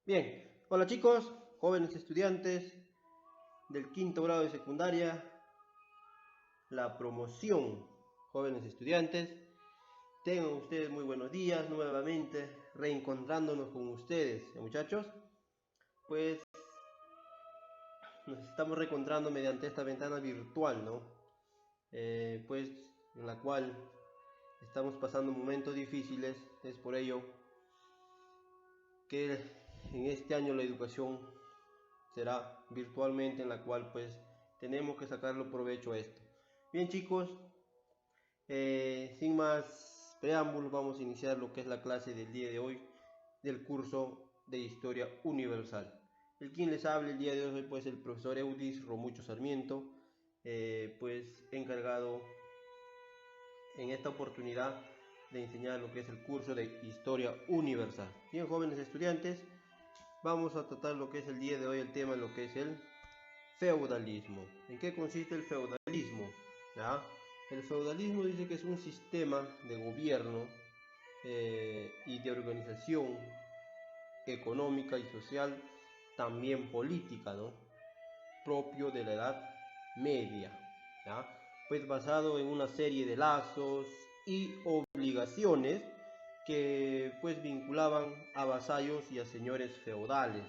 Bien, hola chicos, jóvenes estudiantes del quinto grado de secundaria, la promoción, jóvenes estudiantes, tengan ustedes muy buenos días nuevamente, reencontrándonos con ustedes, muchachos, pues nos estamos reencontrando mediante esta ventana virtual, ¿no? Pues en la cual estamos pasando momentos difíciles, es por ello que en este año la educación será virtualmente, en la cual pues tenemos que sacarlo provecho a esto. Bien chicos, sin más preámbulos vamos a iniciar lo que es la clase del día de hoy del curso de Historia Universal. El quien les habla el día de hoy pues el profesor Eudis Romucho Sarmiento, pues encargado en esta oportunidad de enseñar lo que es el curso de Historia Universal. Bien jóvenes estudiantes, vamos a tratar lo que es el día de hoy el tema, lo que es el feudalismo. ¿En qué consiste el feudalismo? ¿Ya? El feudalismo dice que es un sistema de gobierno y de organización económica y social, también política, ¿no? Propio de la Edad Media, ¿ya? Pues basado en una serie de lazos y obligaciones que pues vinculaban a vasallos y a señores feudales.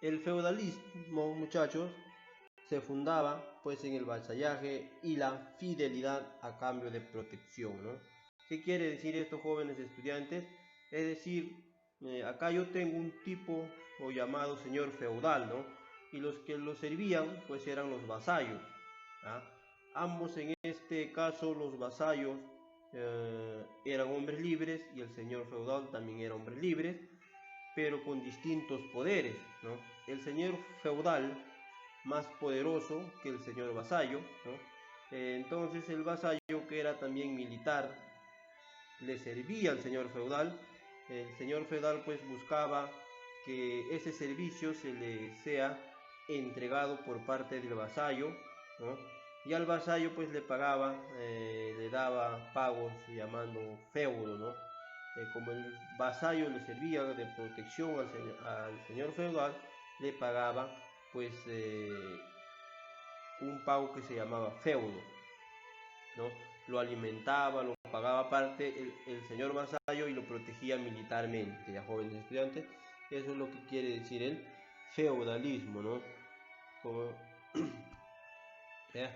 El feudalismo, muchachos, se fundaba pues en el vasallaje y la fidelidad a cambio de protección, ¿no? ¿Qué quiere decir esto, jóvenes estudiantes? Es decir, acá yo tengo un tipo o llamado señor feudal, ¿no? Y los que lo servían pues eran los vasallos, ¿ah? Ambos en este caso los vasallos eran hombres libres y el señor feudal también era hombre libre, pero con distintos poderes, ¿no? El señor feudal más poderoso que el señor vasallo, ¿no? Entonces el vasallo, que era también militar, le servía al señor feudal. El señor feudal pues buscaba que ese servicio se le sea entregado por parte del vasallo, ¿no? Y al vasallo pues le pagaba, le daba pagos llamando feudo, ¿no? Como el vasallo le servía de protección al señor feudal, le pagaba pues un pago que se llamaba feudo, ¿no? Lo alimentaba, lo pagaba aparte el señor vasallo y lo protegía militarmente, a jóvenes estudiantes. Eso es lo que quiere decir el feudalismo, ¿no? Como,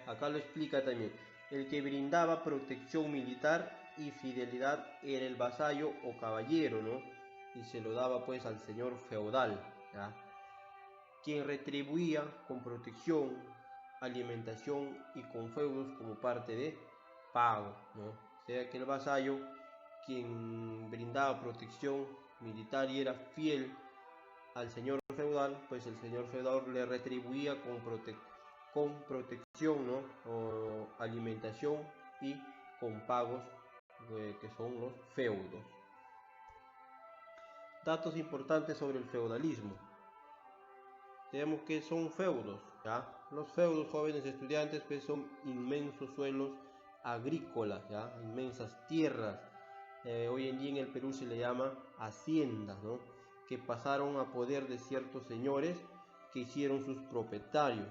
acá lo explica también. El que brindaba protección militar y fidelidad era el vasallo o caballero, ¿no? Y se lo daba pues al señor feudal, ¿ya? Quien retribuía con protección, alimentación y con feudos como parte de pago, ¿no? O sea que el vasallo, quien brindaba protección militar y era fiel al señor feudal, pues el señor feudal le retribuía con protección, ¿no? O alimentación y con pagos, que son los feudos. Datos importantes sobre el feudalismo. Tenemos que son feudos, ¿ya? Los feudos, jóvenes estudiantes, pues son inmensos suelos agrícolas, ¿ya? Inmensas tierras. Hoy en día en el Perú se le llama haciendas, ¿no? Que pasaron a poder de ciertos señores que hicieron sus propietarios.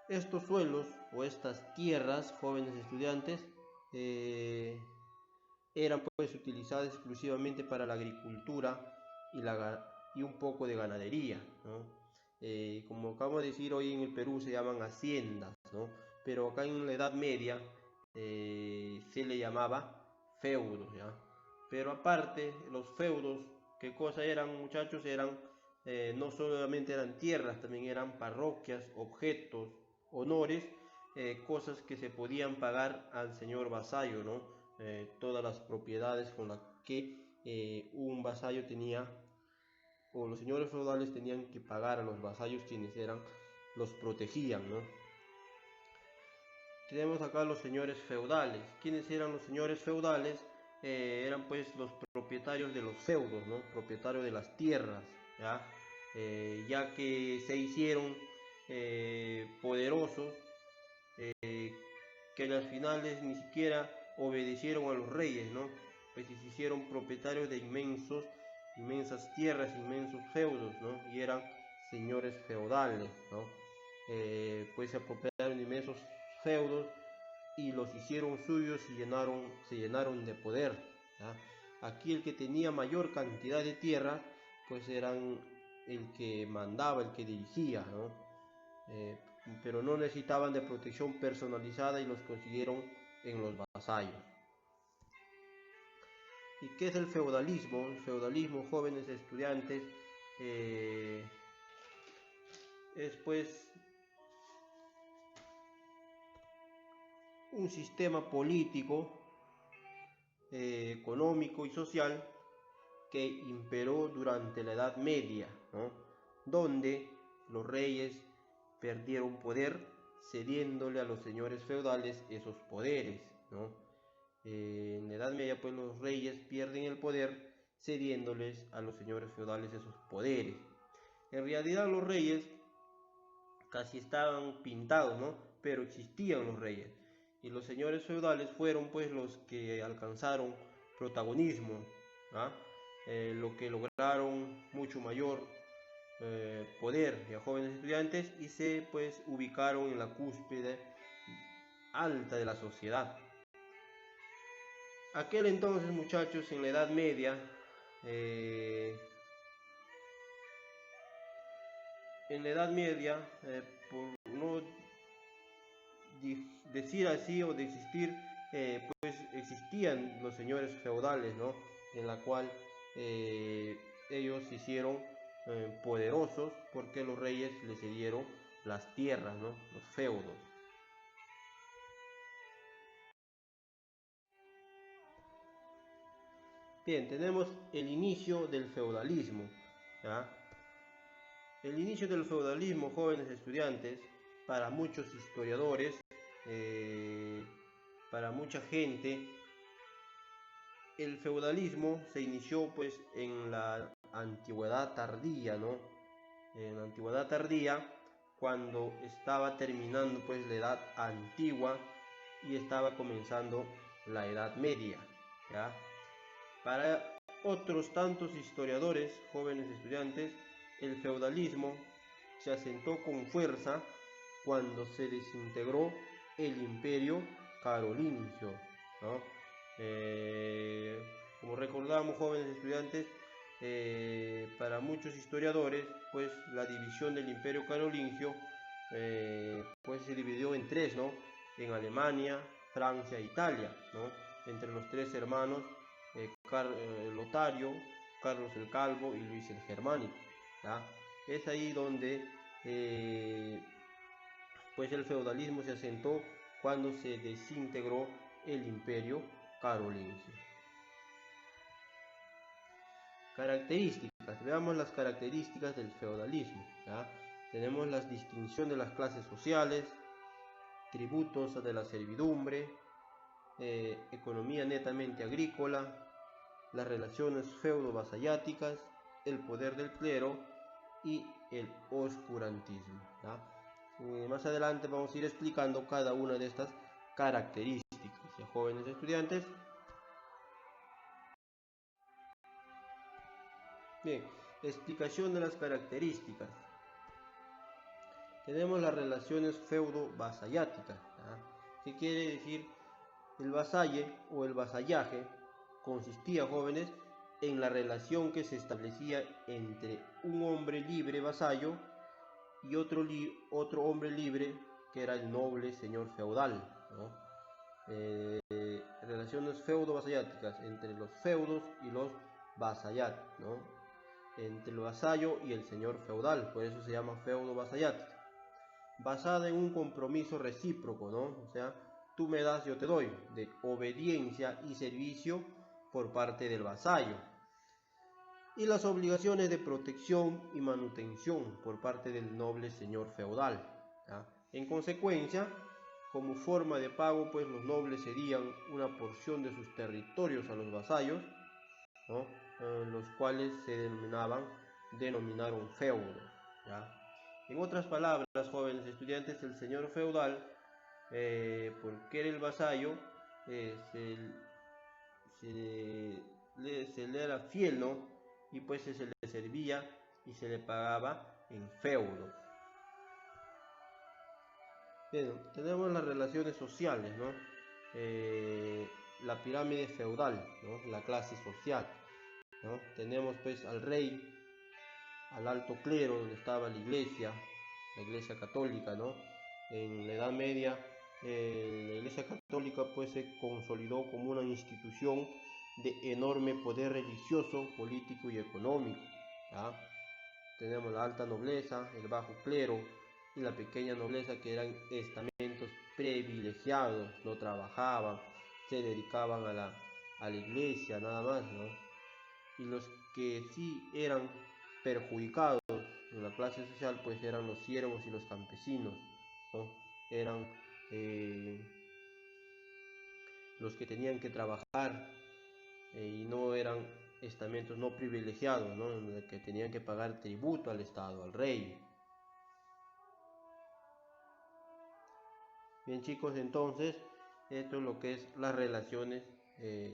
Estos suelos o estas tierras, jóvenes estudiantes, eran pues utilizadas exclusivamente para la agricultura y un poco de ganadería, ¿no? Como acabo de decir, hoy en el Perú se llaman haciendas, ¿no? Pero acá en la Edad Media se le llamaba feudos, ¿ya? Pero aparte, los feudos, ¿qué cosa eran, muchachos? No solamente eran tierras, también eran parroquias, objetos, honores, cosas que se podían pagar al señor vasallo, ¿no? Todas las propiedades con las que un vasallo tenía, o los señores feudales tenían que pagar a los vasallos quienes los protegían, ¿no? Tenemos acá los señores feudales. ¿Quiénes eran los señores feudales? Eran pues los propietarios de los feudos, ¿no? Propietarios de las tierras, ¿ya? Ya que se hicieron poderosos, que al final ni siquiera obedecieron a los reyes, ¿no? Pues se hicieron propietarios de inmensos inmensas tierras, inmensos feudos, ¿no? Y eran señores feudales, ¿no? Pues se apropiaron de inmensos feudos y los hicieron suyos y se llenaron de poder, ¿ya? Aquí el que tenía mayor cantidad de tierra, pues eran el que mandaba, el que dirigía, ¿no? Pero no necesitaban de protección personalizada y los consiguieron en los vasallos. ¿Y qué es el feudalismo? El feudalismo, jóvenes estudiantes, es pues un sistema político, económico y social que imperó durante la Edad Media, ¿no? Donde los reyes perdieron poder cediéndole a los señores feudales esos poderes, ¿no? En la Edad Media pues los reyes pierden el poder cediéndoles a los señores feudales esos poderes. En realidad los reyes casi estaban pintados, ¿no? Pero existían los reyes. Y los señores feudales fueron pues los que alcanzaron protagonismo, ¿ah? Lo que lograron mucho mayor poder a jóvenes estudiantes y se pues ubicaron en la cúspide alta de la sociedad. Aquel entonces, muchachos, en la Edad Media, por no decir así o de existir, pues existían los señores feudales, ¿no? En la cual ellos se hicieron poderosos porque los reyes les cedieron las tierras, ¿no? Los feudos. Bien, tenemos el inicio del feudalismo, ¿ya? El inicio del feudalismo, jóvenes estudiantes, para muchos historiadores, para mucha gente, el feudalismo se inició pues en la antigüedad tardía, ¿no? En la antigüedad tardía, cuando estaba terminando pues la edad antigua y estaba comenzando la edad media, ¿ya? Para otros tantos historiadores, jóvenes estudiantes, el feudalismo se asentó con fuerza cuando se desintegró el imperio carolingio, ¿no? Como recordamos, jóvenes estudiantes, para muchos historiadores, pues la división del imperio carolingio pues se dividió en tres, ¿no? En Alemania, Francia e Italia, ¿no? Entre los tres hermanos Lotario, Carlos el Calvo y Luis el Germánico, ¿ya? Es ahí donde pues el feudalismo se asentó cuando se desintegró el imperio carolingio. Características, veamos las características del feudalismo, ¿ya? Tenemos la distinción de las clases sociales, tributos de la servidumbre, economía netamente agrícola, las relaciones feudo-vasalláticas, el poder del clero y el oscurantismo, ¿ya? Más adelante vamos a ir explicando cada una de estas características, ¿ya, jóvenes estudiantes? Bien, explicación de las características. Tenemos las relaciones feudo-vasalláticas, ¿ya? ¿Qué quiere decir? El vasalle o el vasallaje consistía, jóvenes, en la relación que se establecía entre un hombre libre vasallo y otro hombre libre que era el noble señor feudal, ¿no? Relaciones feudo-vasalláticas entre los feudos y los vasallat, ¿no? Entre el vasallo y el señor feudal, por eso se llama feudo-vasallática, basada en un compromiso recíproco, ¿no? O sea, tú me das, yo te doy, de obediencia y servicio por parte del vasallo, y las obligaciones de protección y manutención por parte del noble señor feudal, ¿ya? En consecuencia, como forma de pago, pues los nobles cedían una porción de sus territorios a los vasallos, ¿no? Los cuales se denominaron feudos, ¿ya? En otras palabras, jóvenes estudiantes, el señor feudal, porque era el vasallo, se le era fiel, ¿no? y pues se le servía y se le pagaba en feudos. Bien, tenemos las relaciones sociales, ¿no? La pirámide feudal, ¿no? La clase social, ¿no? Tenemos pues al rey, al alto clero, donde estaba la iglesia católica, ¿no? En la Edad Media, la iglesia católica pues se consolidó como una institución de enorme poder religioso, político y económico, ¿ya? Tenemos la alta nobleza, el bajo clero y la pequeña nobleza, que eran estamentos privilegiados, no trabajaban, se dedicaban a la iglesia nada más, ¿no? Y los que sí eran perjudicados en la clase social pues eran los siervos y los campesinos, ¿no? Eran los que tenían que trabajar y no eran estamentos no privilegiados, ¿no? Que tenían que pagar tributo al Estado, al rey. Bien chicos, entonces esto es lo que es las relaciones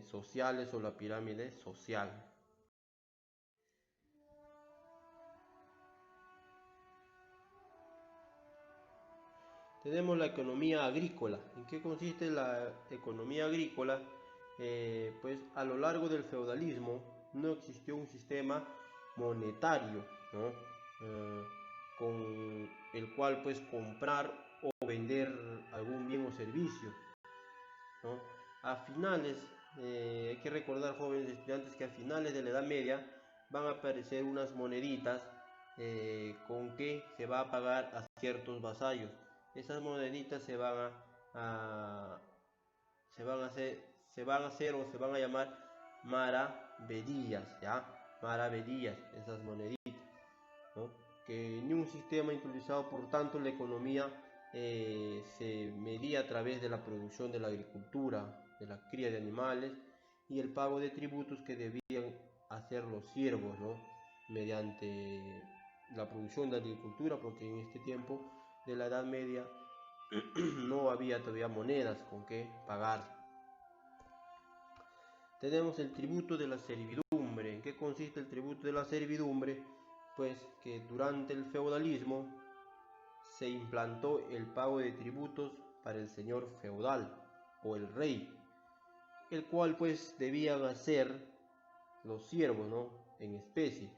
sociales o la pirámide social. Tenemos la economía agrícola. ¿En qué consiste la economía agrícola? Pues a lo largo del feudalismo no existió un sistema monetario, ¿no? Con el cual pues comprar o vender algún bien o servicio, ¿no? A finales, hay que recordar, jóvenes estudiantes, que a finales de la Edad Media van a aparecer unas moneditas con que se va a pagar a ciertos vasallos. Esas moneditas se van a hacer o se van a llamar maravedías, ¿ya? Maravedías, esas moneditas, ¿no? Que ni un sistema introducido, por tanto la economía se medía a través de la producción de la agricultura, de la cría de animales y el pago de tributos que debían hacer los siervos, ¿no? Mediante la producción de agricultura, porque en este tiempo de la Edad Media no había todavía monedas con que pagar. Tenemos el tributo de la servidumbre. ¿En qué consiste el tributo de la servidumbre? Pues que durante el feudalismo se implantó el pago de tributos para el señor feudal o el rey, el cual pues debían hacer los siervos, ¿no? En especie,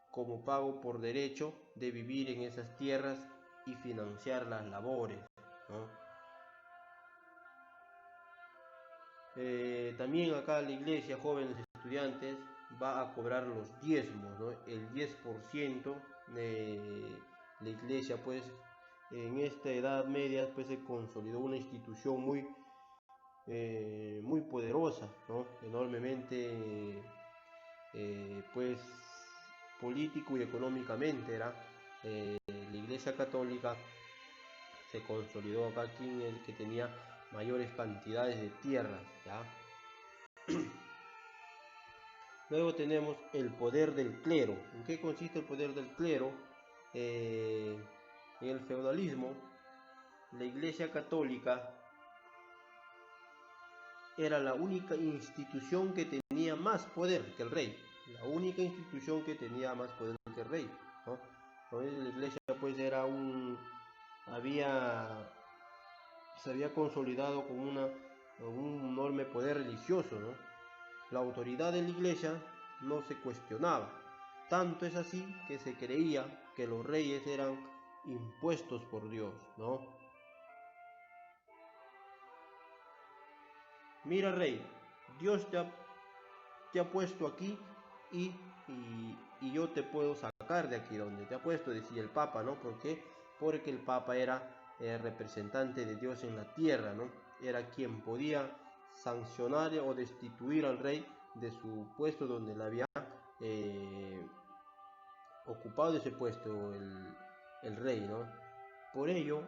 como pago por derecho de vivir en esas tierras y financiar las labores, ¿no? También acá la iglesia, jóvenes estudiantes, va a cobrar los diezmos, ¿no? El 10% de la iglesia, pues en esta Edad Media pues se consolidó una institución muy poderosa, ¿no? Enormemente pues político y económicamente era la iglesia católica. Se consolidó acá quien el que tenía mayores cantidades de tierras, ¿ya? Luego tenemos el poder del clero. ¿En qué consiste el poder del clero? En el feudalismo, la iglesia católica era la única institución que tenía más poder que el rey. La única institución que tenía más poder que el rey, ¿no? Entonces la iglesia pues era se había consolidado como un enorme poder religioso, ¿no? La autoridad de la iglesia no se cuestionaba. Tanto es así que se creía que los reyes eran impuestos por Dios, ¿no? Mira, rey, Dios te ha puesto aquí y, y yo te puedo sacar de aquí donde te ha puesto, decía el Papa, ¿no? ¿Por qué? Porque el Papa era representante de Dios en la tierra, ¿no? Era quien podía sancionar o destituir al rey de su puesto donde le había ocupado ese puesto el rey, ¿no? Por ello,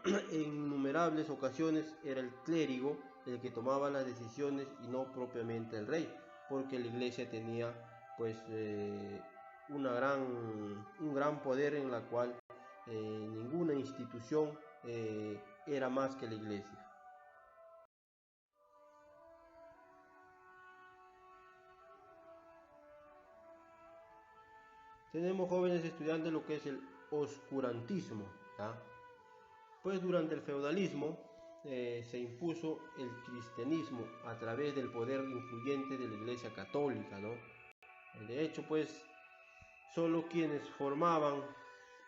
en innumerables ocasiones era el clérigo el que tomaba las decisiones y no propiamente el rey, porque la iglesia tenía pues un gran poder en la cual ninguna institución era más que la iglesia. Tenemos, jóvenes estudiantes, lo que es el oscurantismo, ¿ya? Pues durante el feudalismo se impuso el cristianismo a través del poder influyente de la Iglesia Católica, ¿no? De hecho, pues solo quienes formaban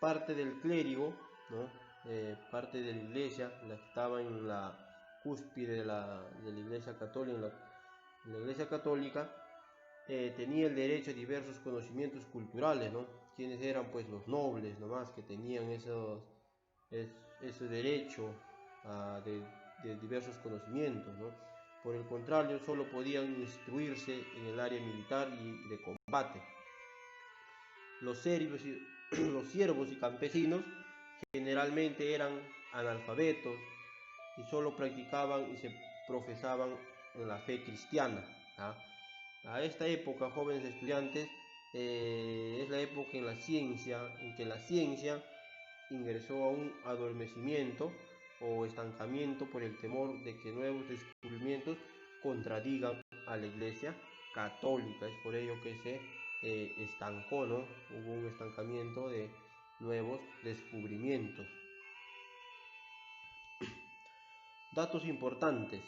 parte del clérigo, ¿no? Parte de la iglesia, la que estaba en la cúspide de la Iglesia Católica, en la Iglesia Católica, tenía el derecho a diversos conocimientos culturales, ¿no? Quienes eran pues los nobles nomás que tenían ese derecho de diversos conocimientos, ¿no? Por el contrario, solo podían instruirse en el área militar y de combate. Los siervos y campesinos generalmente eran analfabetos y solo practicaban y se profesaban en la fe cristiana, ¿ah? A esta época, jóvenes estudiantes, es la época en que la ciencia ingresó a un adormecimiento o estancamiento por el temor de que nuevos descubrimientos contradigan a la Iglesia Católica. Es por ello que se estancó, ¿no? Hubo un estancamiento de nuevos descubrimientos. Datos importantes.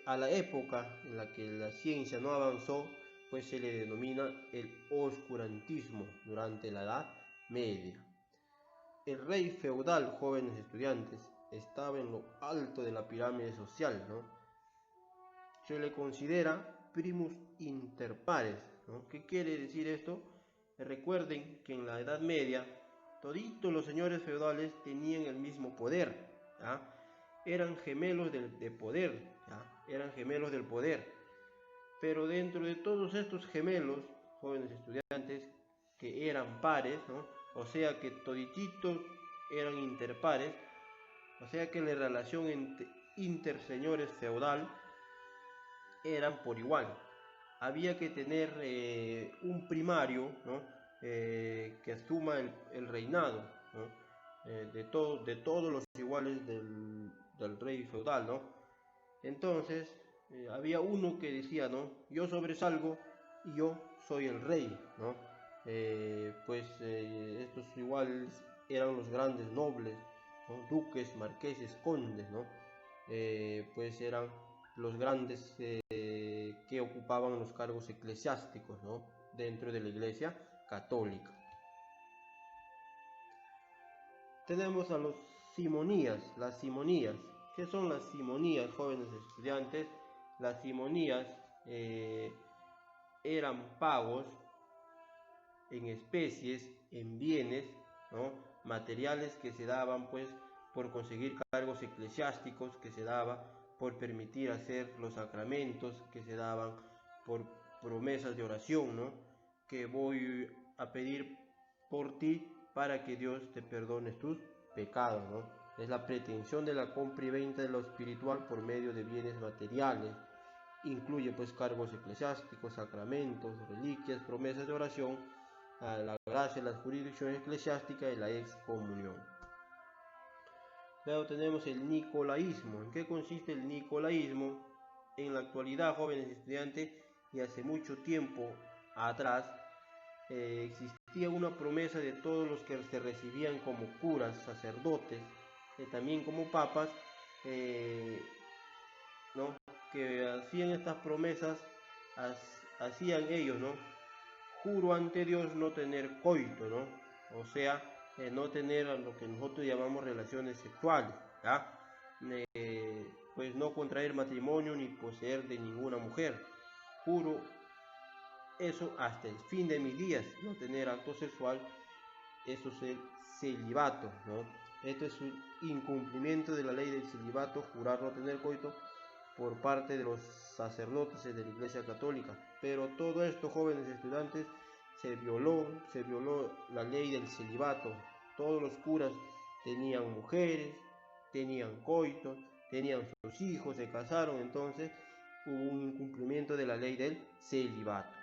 A la época en la que la ciencia no avanzó, pues se le denomina el oscurantismo durante la Edad Media. El rey feudal, jóvenes estudiantes, estaba en lo alto de la pirámide social, ¿no? Se le considera primus inter pares, ¿no? ¿Qué quiere decir esto? Recuerden que en la Edad Media toditos los señores feudales tenían el mismo poder, ¿ya? Eran gemelos de poder, ¿ya? Eran gemelos del poder. Pero dentro de todos estos gemelos, jóvenes estudiantes, que eran pares, ¿no? O sea que todititos eran interpares, o sea que la relación entre interseñores feudal eran por igual. Había que tener un primario, ¿no? Que asuma el reinado, ¿no? de todos los iguales del rey feudal, ¿no? Entonces había uno que decía, ¿no? Yo sobresalgo y yo soy el rey, ¿no? Estos iguales eran los grandes nobles, ¿no? Duques, marqueses, condes, ¿no? Pues eran los grandes que ocupaban los cargos eclesiásticos, ¿no? Dentro de la Iglesia Católica. Tenemos a los simonías, las simonías. ¿Qué son las simonías, jóvenes estudiantes? Las simonías eran pagos en especies, en bienes, ¿no? Materiales que se daban pues por conseguir cargos eclesiásticos, que se daba por permitir hacer los sacramentos, que se daban por promesas de oración, ¿no? Que voy a pedir por ti para que Dios te perdone tus pecados, ¿no? Es la pretensión de la compra y venta de lo espiritual por medio de bienes materiales. Incluye pues cargos eclesiásticos, sacramentos, reliquias, promesas de oración, a la gracia, la jurisdicción eclesiástica y la excomunión. Luego tenemos el nicolaísmo. ¿En qué consiste el nicolaísmo? En la actualidad, jóvenes estudiantes, y hace mucho tiempo atrás, existía una promesa de todos los que se recibían como curas, sacerdotes, también como papas, ¿no? Que hacían estas promesas, hacían ellos, ¿no? Juro ante Dios no tener coito, ¿no? O sea, no tener lo que nosotros llamamos relaciones sexuales, ¿ya? Pues no contraer matrimonio ni poseer de ninguna mujer. Juro eso hasta el fin de mis días, no tener acto sexual. Eso es el celibato, ¿no? Esto es un incumplimiento de la ley del celibato, jurar no tener coito por parte de los sacerdotes de la Iglesia Católica. Pero todo esto, jóvenes estudiantes, se violó la ley del celibato. Todos los curas tenían mujeres, tenían coitos, tenían sus hijos, se casaron, entonces hubo un incumplimiento de la ley del celibato.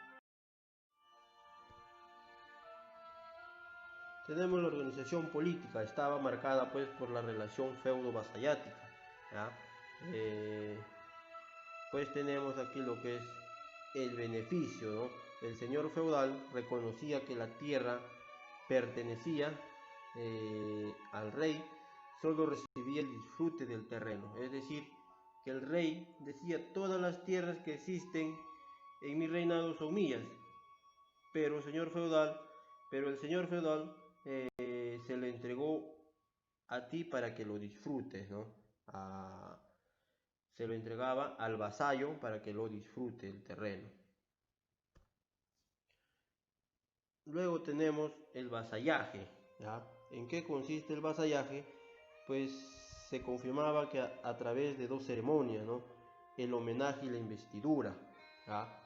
Tenemos la organización política, estaba marcada pues por la relación feudo-vasallática, ¿ya? Pues tenemos aquí lo que es el beneficio, ¿no? El señor feudal reconocía que la tierra pertenecía al rey, solo recibía el disfrute del terreno. Es decir, que el rey decía: todas las tierras que existen en mi reinado son mías, pero el señor feudal se le entregó a ti para que lo disfrutes, ¿no? Se lo entregaba al vasallo para que lo disfrute el terreno. Luego tenemos el vasallaje, ¿ya? ¿En qué consiste el vasallaje? Pues se confirmaba que a través de dos ceremonias, ¿no? El homenaje y la investidura, ¿ya?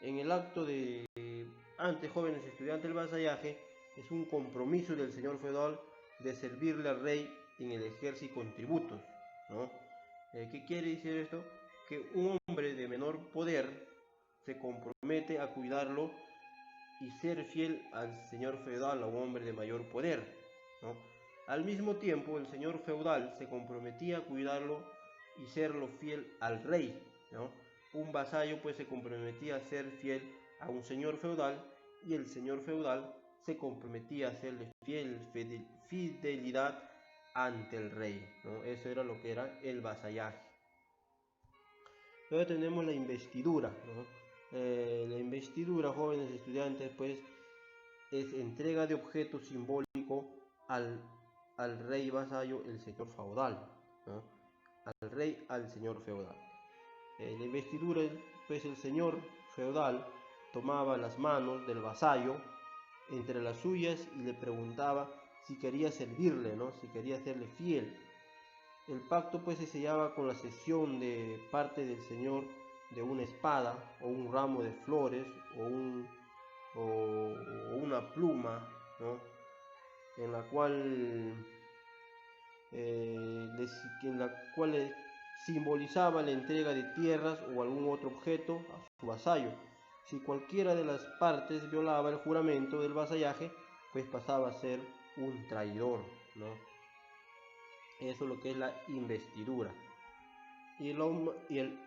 En el acto de ante jóvenes estudiantes, el vasallaje es un compromiso del señor feudal de servirle al rey en el ejército con tributos, ¿no? ¿Qué quiere decir esto? Que un hombre de menor poder se compromete a cuidarlo y ser fiel al señor feudal, a un hombre de mayor poder, ¿no? Al mismo tiempo, el señor feudal se comprometía a cuidarlo y serlo fiel al rey, ¿no? Un vasallo pues se comprometía a ser fiel a un señor feudal, y el señor feudal se comprometía a hacerle fidelidad ante el rey, ¿no? Eso era lo que era el vasallaje. Luego tenemos la investidura, ¿no? La investidura, jóvenes estudiantes, pues es entrega de objeto simbólico al rey vasallo, el señor feudal, ¿no? Al rey, al señor feudal. La investidura, pues el señor feudal tomaba las manos del vasallo entre las suyas y le preguntaba si quería servirle, ¿no? Si quería serle fiel. El pacto pues se sellaba con la cesión de parte del señor de una espada o un ramo de flores o una pluma, ¿no? En la cual simbolizaba la entrega de tierras o algún otro objeto a su vasallo. Si cualquiera de las partes violaba el juramento del vasallaje, pues pasaba a ser un traidor, ¿no? Eso es lo que es la investidura. Y el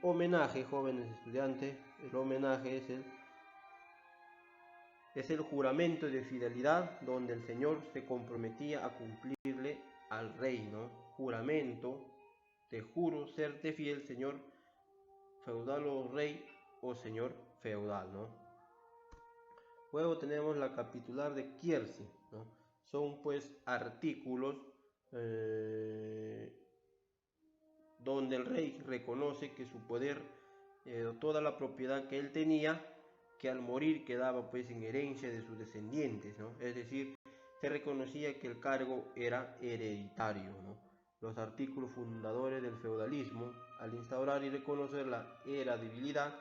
homenaje, jóvenes estudiantes, el homenaje es el juramento de fidelidad donde el señor se comprometía a cumplirle al rey, ¿no? Juramento: te juro serte fiel, señor feudal o rey o señor feudal, ¿no? Luego tenemos la capitular de Quiercy, ¿no? Son pues artículos donde el rey reconoce que su poder, toda la propiedad que él tenía, que al morir quedaba pues en herencia de sus descendientes, ¿no? Es decir, se reconocía que el cargo era hereditario, ¿no? Los artículos fundadores del feudalismo, al instaurar y reconocer la heredabilidad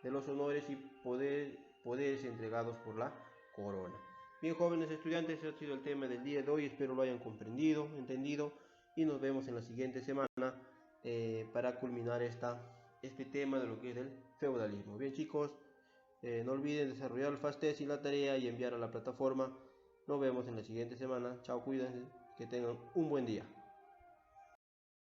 de los honores y poderes entregados por la corona. Bien, jóvenes estudiantes, ese ha sido el tema del día de hoy. Espero lo hayan comprendido, entendido, y nos vemos en la siguiente semana para culminar este tema de lo que es el feudalismo. Bien, chicos, no olviden desarrollar el fast test y la tarea y enviar a la plataforma. Nos vemos en la siguiente semana. Chao, cuídense, que tengan un buen día.